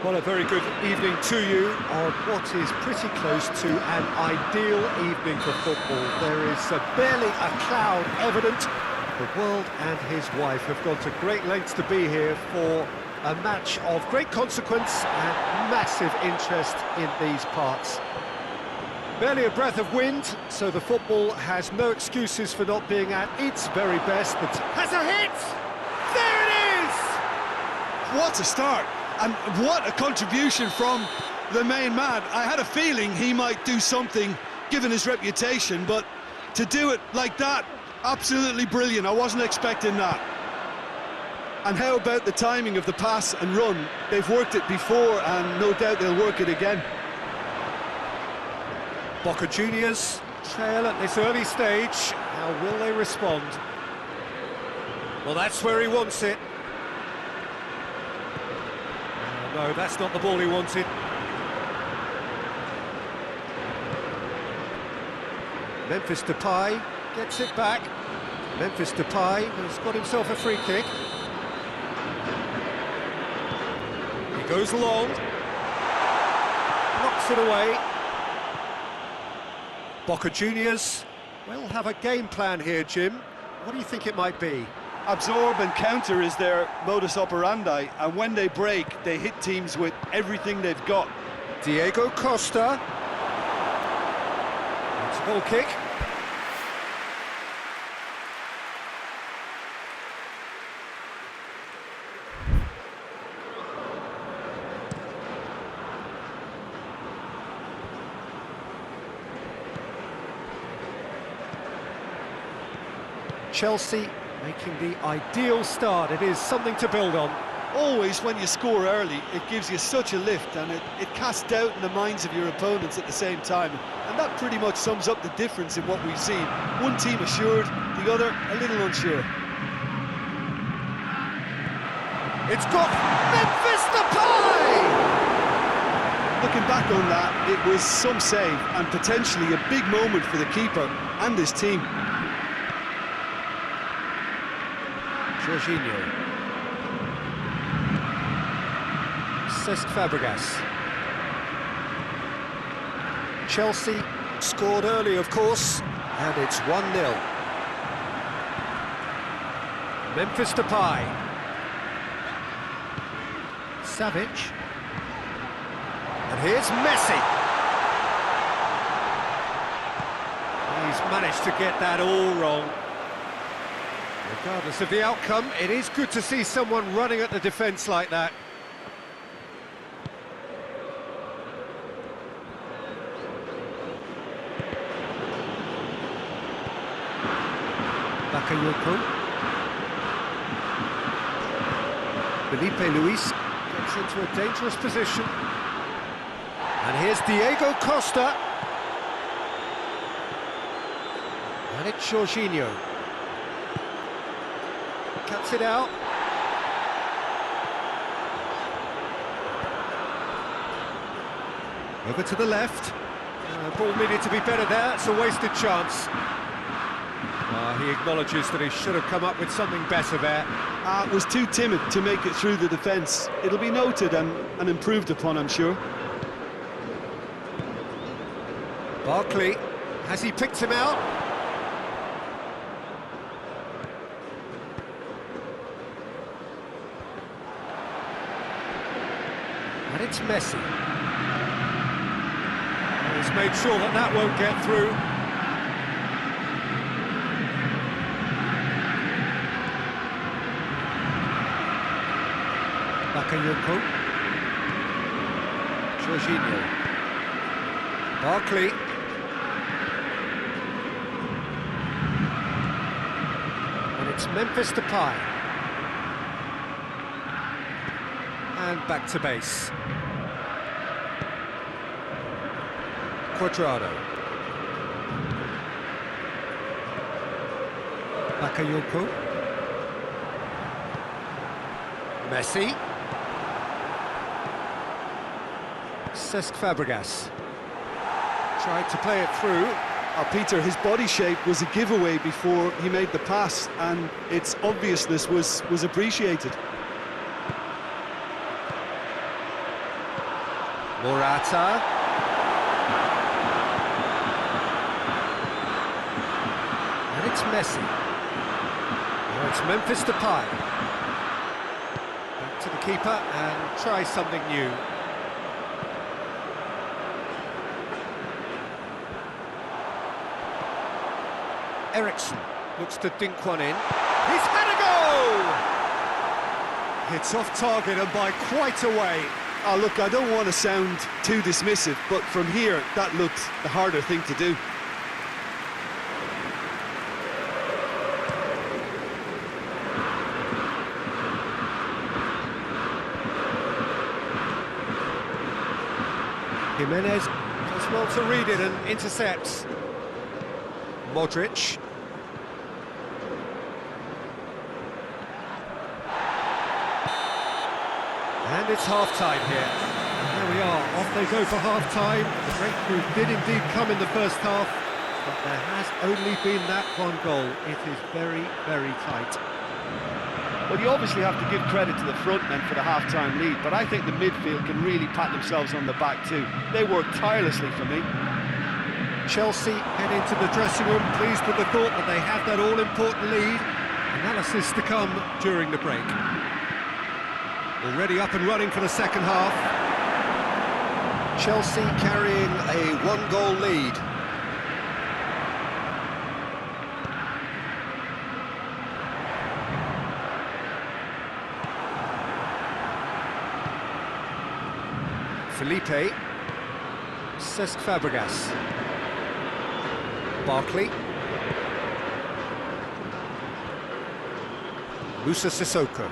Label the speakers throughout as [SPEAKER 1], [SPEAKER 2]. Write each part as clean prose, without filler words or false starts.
[SPEAKER 1] Well, a very good evening to you on what is pretty close to an ideal evening for football. There is barely a cloud evident. The world and his wife have gone to great lengths to be here for a match of great consequence and massive interest in these parts. Barely a breath of wind, so the football has no excuses for not being at its very best. But has a hit! There it is!
[SPEAKER 2] What a start! And what a contribution from the main man. I had a feeling he might do something, given his reputation, but to do it like that, absolutely brilliant. I wasn't expecting that. And how about the timing of the pass and run? They've worked it before, and no doubt they'll work it again.
[SPEAKER 1] Boca Juniors trail at this early stage. How will they respond? Well, that's where he wants it. No, that's not the ball he wanted. Memphis Depay gets it back. Memphis Depay has got himself a free kick. He goes long. Knocks it away. Boca Juniors will have a game plan here, Jim. What do you think it might be?
[SPEAKER 2] Absorb and counter is their modus operandi, and when they break, they hit teams with everything they've got.
[SPEAKER 1] Diego Costa. It's a goal kick. Chelsea making the ideal start. It is something to build on.
[SPEAKER 2] Always when you score early, it gives you such a lift, and it casts doubt in the minds of your opponents at the same time. And that pretty much sums up the difference in what we've seen. One team assured, the other a little unsure.
[SPEAKER 1] It's got Memphis Depay!
[SPEAKER 2] Looking back on that, it was some save, and potentially a big moment for the keeper and his team.
[SPEAKER 1] Jorginho. Cesc Fabregas. Chelsea scored early, of course, and it's 1-0. Memphis Depay. Savic. And here's Messi. He's managed to get that all wrong. Regardless of the outcome, it is good to see someone running at the defence like that. Bakayoko. Felipe Luis gets into a dangerous position. And here's Diego Costa. And it's Jorginho. Cuts it out. Over to the left. Ball needed to be better there. It's a wasted chance. He acknowledges that he should have come up with something better there.
[SPEAKER 2] Was too timid to make it through the defence. It'll be noted and improved upon, I'm sure.
[SPEAKER 1] Barkley, has he picked him out? And it's Messi. He's made sure that that won't get through. Bakayoko. Jorginho. Barkley. And it's Memphis Depay. And back to base. Quadrado. Bakayoko. Messi. Cesc Fabregas. Tried to play it through.
[SPEAKER 2] Peter, his body shape was a giveaway before he made the pass, and its obviousness was appreciated.
[SPEAKER 1] Morata. And it's Messi. Now it's Memphis Depay. Back to the keeper and try something new. Ericsson looks to dink one in. He's had a go! It's off target and by quite a way.
[SPEAKER 2] Oh, look, I don't want to sound too dismissive, but from here, that looked the harder thing to do.
[SPEAKER 1] Jimenez does well to read it and intercepts. Modric. And it's half-time here. And there we are, off they go for half-time. The breakthrough did indeed come in the first half, but there has only been that one goal. It is very, very tight.
[SPEAKER 3] Well, you obviously have to give credit to the front men for the half-time lead, but I think the midfield can really pat themselves on the back too. They work tirelessly for me.
[SPEAKER 1] Chelsea head into the dressing room, pleased with the thought that they have that all-important lead. Analysis to come during the break. Already up and running for the second half. Chelsea carrying a one-goal lead. Felipe. Cesc Fabregas. Barkley. Musa Sissoko.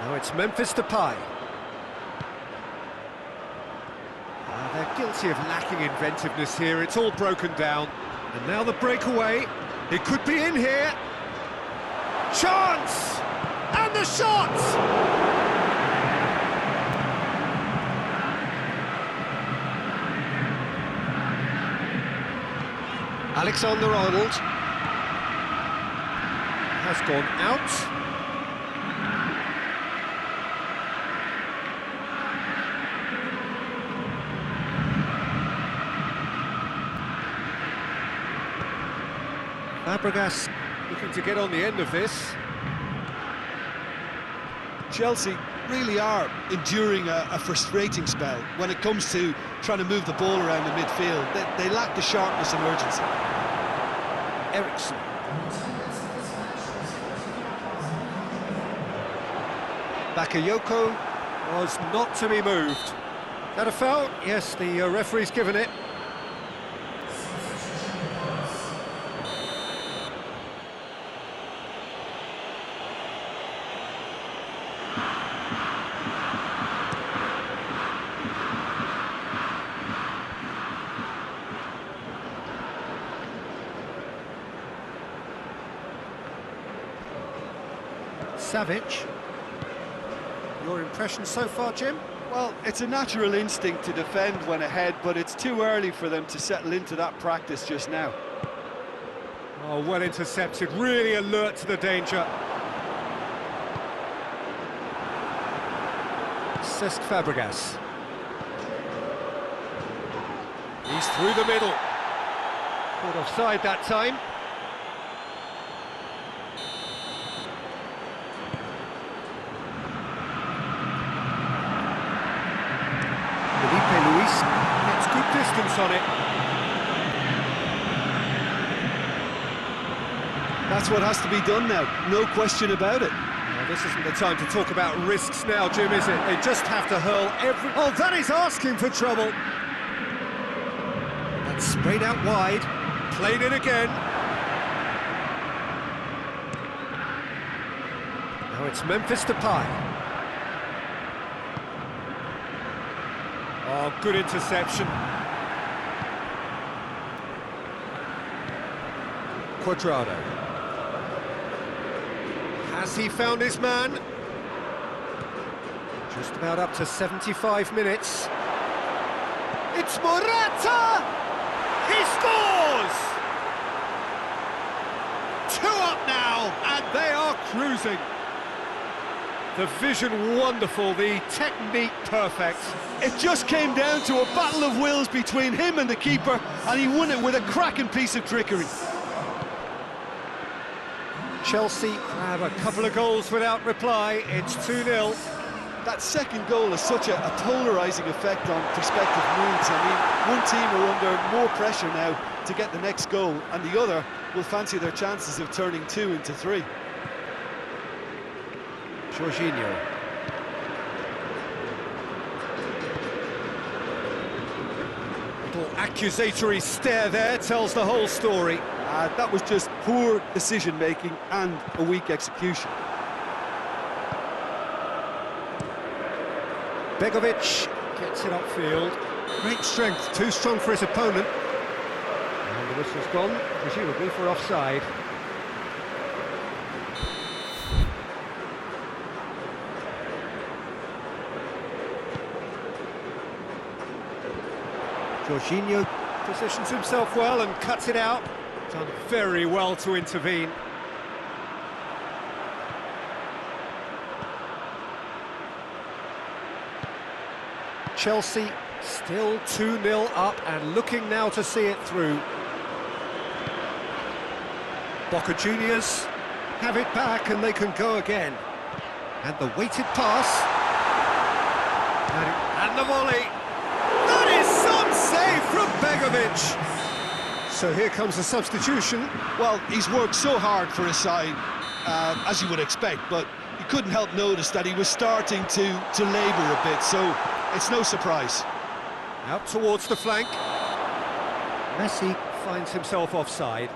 [SPEAKER 1] Now it's Memphis Depay. They're guilty of lacking inventiveness here. It's all broken down. And now the breakaway. It could be in here. Chance! And the shot! Alexander-Arnold has gone out. Fabregas looking to get on the end of this.
[SPEAKER 2] Chelsea really are enduring a frustrating spell when it comes to trying to move the ball around the midfield. They lack the sharpness and urgency.
[SPEAKER 1] Ericsson. Bakayoko was not to be moved. That a foul? Yes, the referee's given it. Savic. Your impression so far, Jim?
[SPEAKER 3] Well, it's a natural instinct to defend when ahead, but it's too early for them to settle into that practice just now.
[SPEAKER 1] Oh, well intercepted, really alert to the danger. Cesc Fabregas. He's through the middle. Caught offside that time. Gets good distance on it.
[SPEAKER 2] That's what has to be done now, no question about it.
[SPEAKER 1] Well, this isn't the time to talk about risks now, Jim, is it? They just have to hurl every... Oh, that is asking for trouble. That's sprayed out wide, played it again. Now it's Memphis Depay. Oh, good interception. Cuadrado. Has he found his man? Just about up to 75 minutes. It's Morata! He scores! 2 up now, and they are cruising. The vision wonderful, the technique perfect.
[SPEAKER 2] It just came down to a battle of wills between him and the keeper, and he won it with a cracking piece of trickery.
[SPEAKER 1] Chelsea have a couple of goals without reply. It's 2-0.
[SPEAKER 2] That second goal has such a polarising effect on prospective moods. I mean, one team are under more pressure now to get the next goal, and the other will fancy their chances of turning 2 into 3.
[SPEAKER 1] Jorginho. Little accusatory stare there tells the whole story.
[SPEAKER 2] That was just poor decision-making and a weak execution.
[SPEAKER 1] Begovic gets it upfield. Great strength, too strong for his opponent. And the whistle's gone, presumably for offside. Jorginho positions himself well and cuts it out. Done very well to intervene. Chelsea still 2-0 up and looking now to see it through. Boca Juniors have it back and they can go again. And the weighted pass. And the volley. That is some save from Begovic. So here comes the substitution.
[SPEAKER 2] Well, he's worked so hard for his side, as you would expect, but you couldn't help notice that he was starting to labour a bit, so it's no surprise.
[SPEAKER 1] Out towards the flank. Messi finds himself offside.